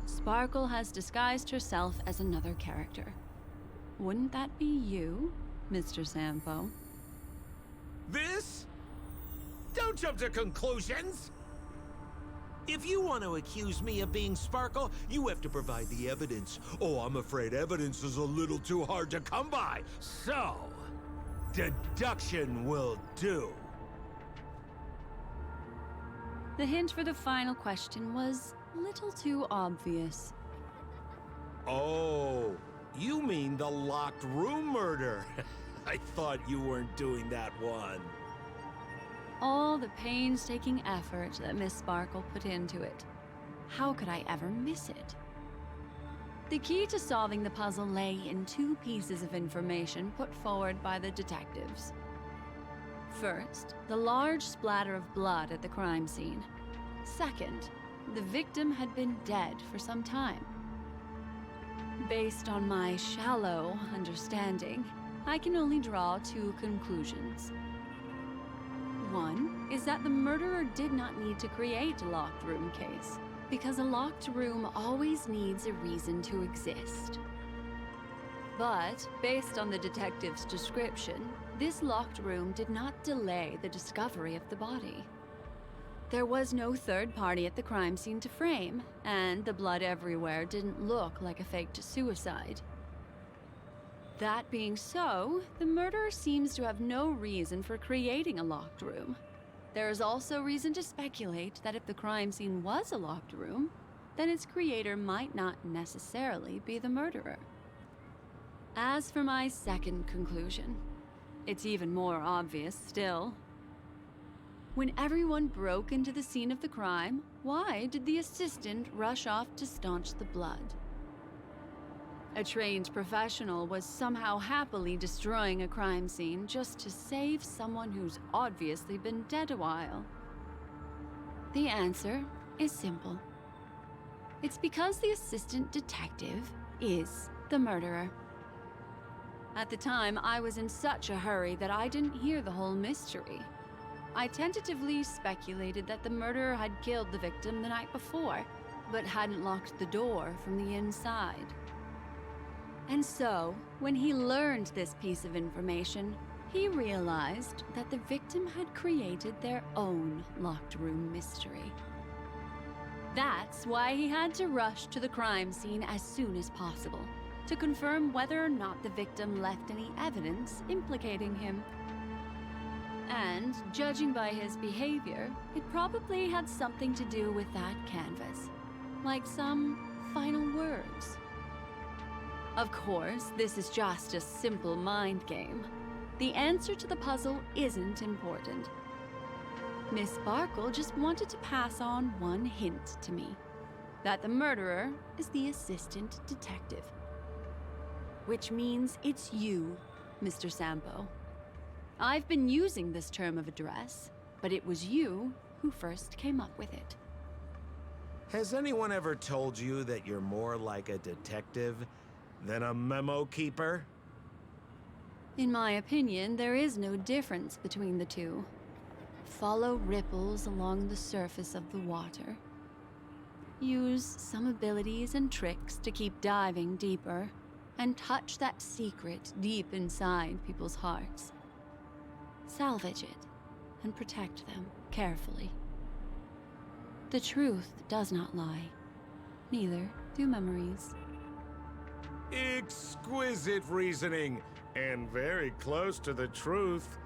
Sparkle has disguised herself as another character. Wouldn't that be you, Mr. Sampo? This? Don't jump to conclusions! If you want to accuse me of being Sparkle, you have to provide the evidence. Oh, I'm afraid evidence is a little too hard to come by. So, deduction will do. The hint for the final question was a little too obvious. Oh, you mean the locked room murder? I thought you weren't doing that one. All the painstaking effort that Miss Sparkle put into it. How could I ever miss it? The key to solving the puzzle lay in two pieces of information put forward by the detectives. First, the large splatter of blood at the crime scene. Second, the victim had been dead for some time. Based on my shallow understanding, I can only draw two conclusions. One is that the murderer did not need to create a locked room case, because a locked room always needs a reason to exist. But, based on the detective's description, this locked room did not delay the discovery of the body. There was no third party at the crime scene to frame, and the blood everywhere didn't look like a faked suicide. That being so, the murderer seems to have no reason for creating a locked room. There is also reason to speculate that if the crime scene was a locked room, then its creator might not necessarily be the murderer. As for my second conclusion, it's even more obvious still. When everyone broke into the scene of the crime, why did the assistant rush off to staunch the blood? A trained professional was somehow happily destroying a crime scene just to save someone who's obviously been dead a while. The answer is simple. It's because the assistant detective is the murderer. At the time, I was in such a hurry that I didn't hear the whole mystery. I tentatively speculated that the murderer had killed the victim the night before, but hadn't locked the door from the inside. And so, when he learned this piece of information, he realized that the victim had created their own locked room mystery. That's why he had to rush to the crime scene as soon as possible, to confirm whether or not the victim left any evidence implicating him. And, judging by his behavior, it probably had something to do with that canvas, like some final words. Of course, this is just a simple mind game. The answer to the puzzle isn't important. Miss Sparkle just wanted to pass on one hint to me, that the murderer is the assistant detective. Which means it's you, Mr. Sampo. I've been using this term of address, but it was you who first came up with it. Has anyone ever told you that you're more like a detective than a memo keeper? In my opinion, there is no difference between the two. Follow ripples along the surface of the water. Use some abilities and tricks to keep diving deeper, and touch that secret deep inside people's hearts. Salvage it, and protect them carefully. The truth does not lie. Neither do memories. Exquisite reasoning, and very close to the truth.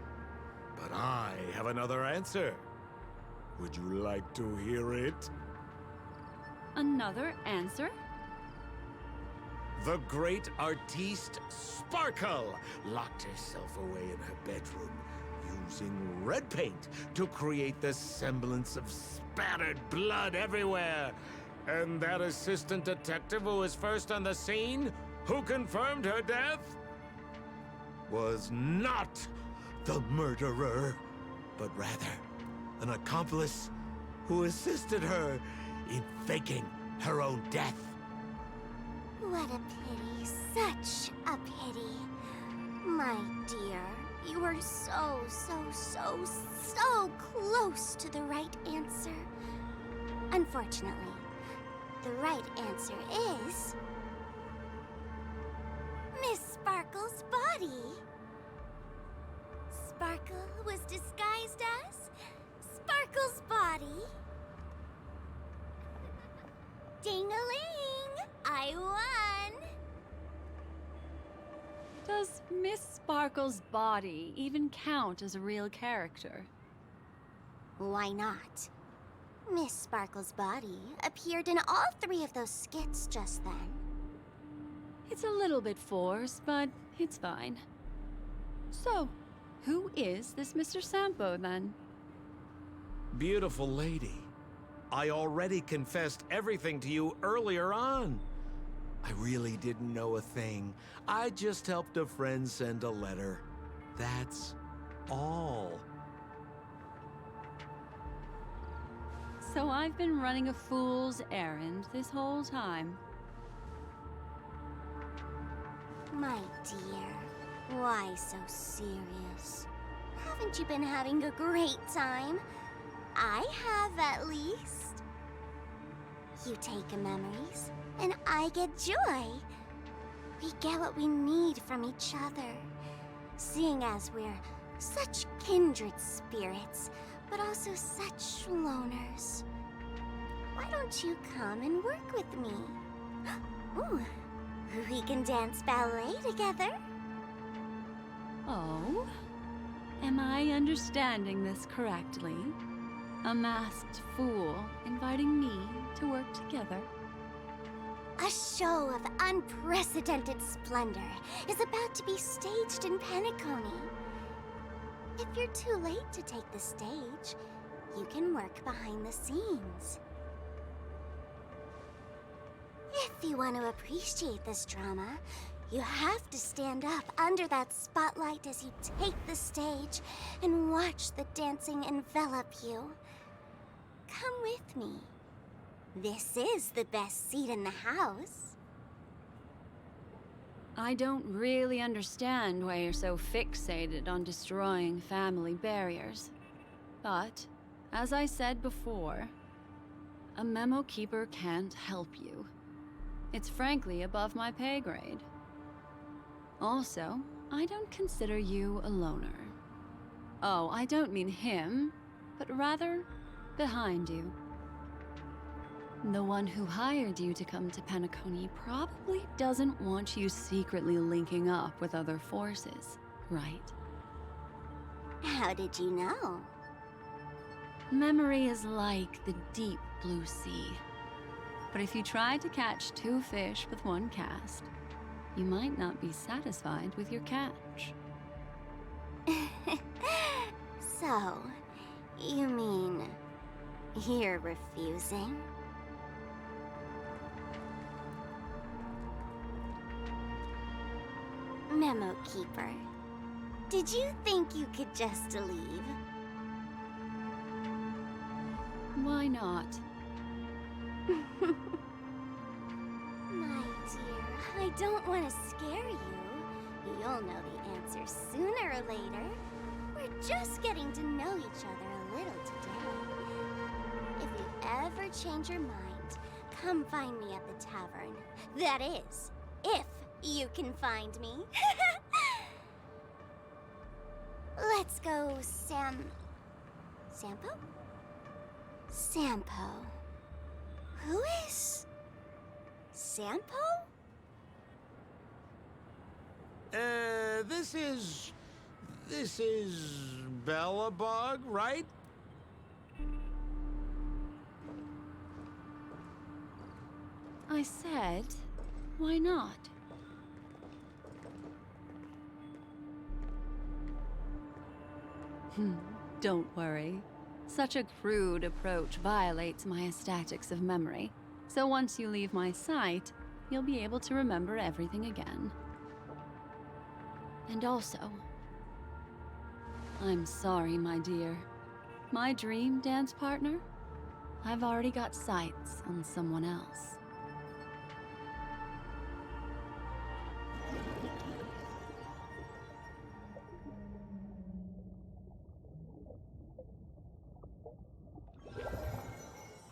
But I have another answer. Would you like to hear it? Another answer? The great artiste Sparkle locked herself away in her bedroom using red paint to create the semblance of spattered blood everywhere. And that assistant detective who was first on the scene, who confirmed her death, was not the murderer, but rather an accomplice who assisted her in faking her own death. What a pity, such a pity. My dear, you were so close to the right answer. Unfortunately, the right answer is... Miss Sparkle's body. Sparkle was disguised as Sparkle's body. Ding-a-ling! I won! Does Miss Sparkle's body even count as a real character? Why not? Miss Sparkle's body appeared in all 3 of those skits just then. It's a little bit forced, but it's fine. So, who is this Mr. Sampo, then? Beautiful lady, I already confessed everything to you earlier on. I really didn't know a thing. I just helped a friend send a letter. That's all. So I've been running a fool's errand this whole time. My dear, why so serious? Haven't you been having a great time? I have, at least. You take memories, and I get joy. We get what we need from each other, seeing as we're such kindred spirits, but also such loners. Why don't you come and work with me? Ooh, we can dance ballet together. Oh? Am I understanding this correctly? A masked fool inviting me to work together? A show of unprecedented splendor is about to be staged in Penacony. If you're too late to take the stage, you can work behind the scenes. If you want to appreciate this drama, you have to stand up under that spotlight as you take the stage and watch the dancing envelop you. Come with me. This is the best seat in the house. I don't really understand why you're so fixated on destroying family barriers. But, as I said before, a memo keeper can't help you. It's frankly above my pay grade. Also, I don't consider you a loner. Oh, I don't mean him, but rather behind you. The one who hired you to come to Penacony probably doesn't want you secretly linking up with other forces, right? How did you know? Memory is like the deep blue sea. But if you try to catch 2 fish with 1 cast, you might not be satisfied with your catch. So, you mean you're refusing? Memo Keeper, did you think you could just leave? Why not? My dear, I don't want to scare you. You'll know the answer sooner or later. We're just getting to know each other a little today. If you ever change your mind, come find me at the tavern. That is, if you can find me. Let's go, Sampo? Sampo. Who is Sampo? This is Belobog, right? I said, why not? Don't worry. Such a crude approach violates my statics of memory. So once you leave my sight, you'll be able to remember everything again. And also, I'm sorry, my dear. My dream dance partner? I've already got sights on someone else.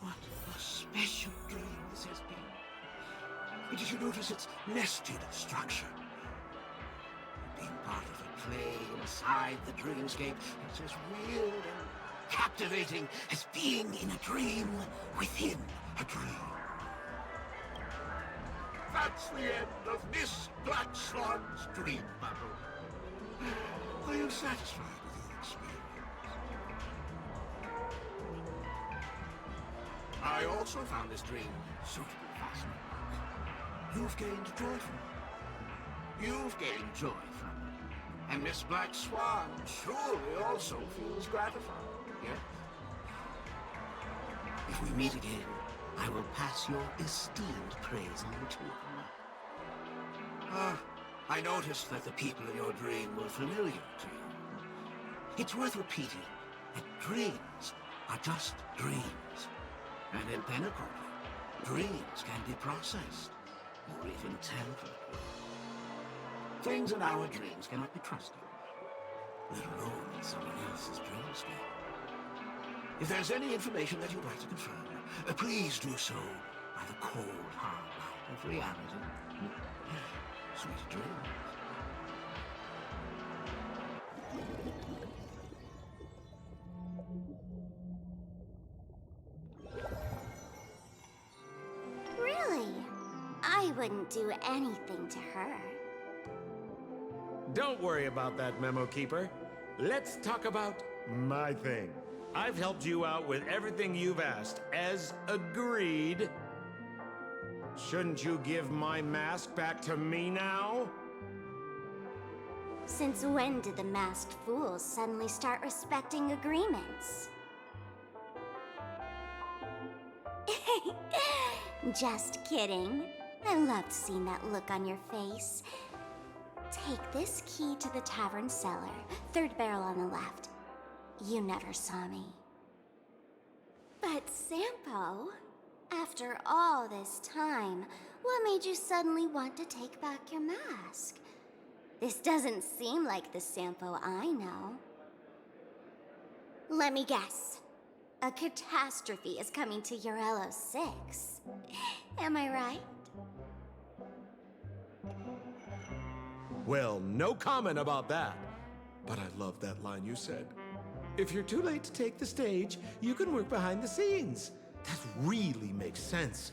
What a special dream this has been. Did you notice its nested structure? Being part of a play inside the dreamscape is as weird and captivating as being in a dream within a dream. That's the end of Miss Black Swan's dream bubble. Are you satisfied with your experience? I also found this dream suitably fascinating. You've gained joy from it. You've gained joy from it. And Miss Black Swan surely also feels gratified, yes? If we meet again, I will pass your esteemed praise on to her. I noticed that the people in your dream were familiar to you. It's worth repeating that dreams are just dreams. And in Penacony, dreams can be processed, or even tampered with. Things in our dreams cannot be trusted, let alone in someone else's dreamscape. If there's any information that you'd like to confirm, please do so by the cold, hard light of reality. Sweet dreams. Really? I wouldn't do anything to her. Don't worry about that, Memo Keeper. Let's talk about my thing. I've helped you out with everything you've asked, as agreed. Shouldn't you give my mask back to me now? Since when did the masked fools suddenly start respecting agreements? Just kidding. I loved seeing that look on your face. Take this key to the tavern cellar, third barrel on the left. You never saw me. But Sampo, after all this time, what made you suddenly want to take back your mask? This doesn't seem like the Sampo I know. Let me guess. A catastrophe is coming to Urello 6. Am I right? Well, no comment about that. But I love that line you said. If you're too late to take the stage, you can work behind the scenes. That really makes sense.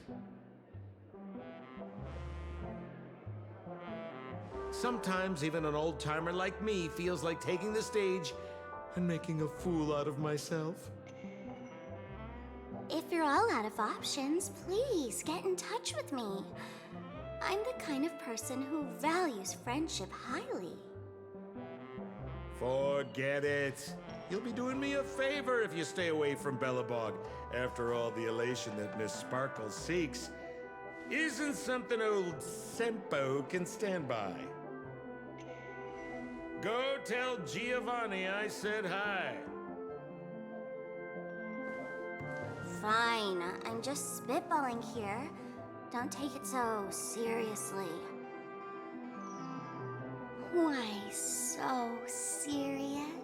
Sometimes even an old-timer like me feels like taking the stage and making a fool out of myself. If you're all out of options, please get in touch with me. I'm the kind of person who values friendship highly. Forget it. You'll be doing me a favor if you stay away from Belobog. After all, the elation that Miss Sparkle seeks isn't something old Sampo can stand by. Go tell Giovanni I said hi. Fine, I'm just spitballing here. Don't take it so seriously. Why so serious?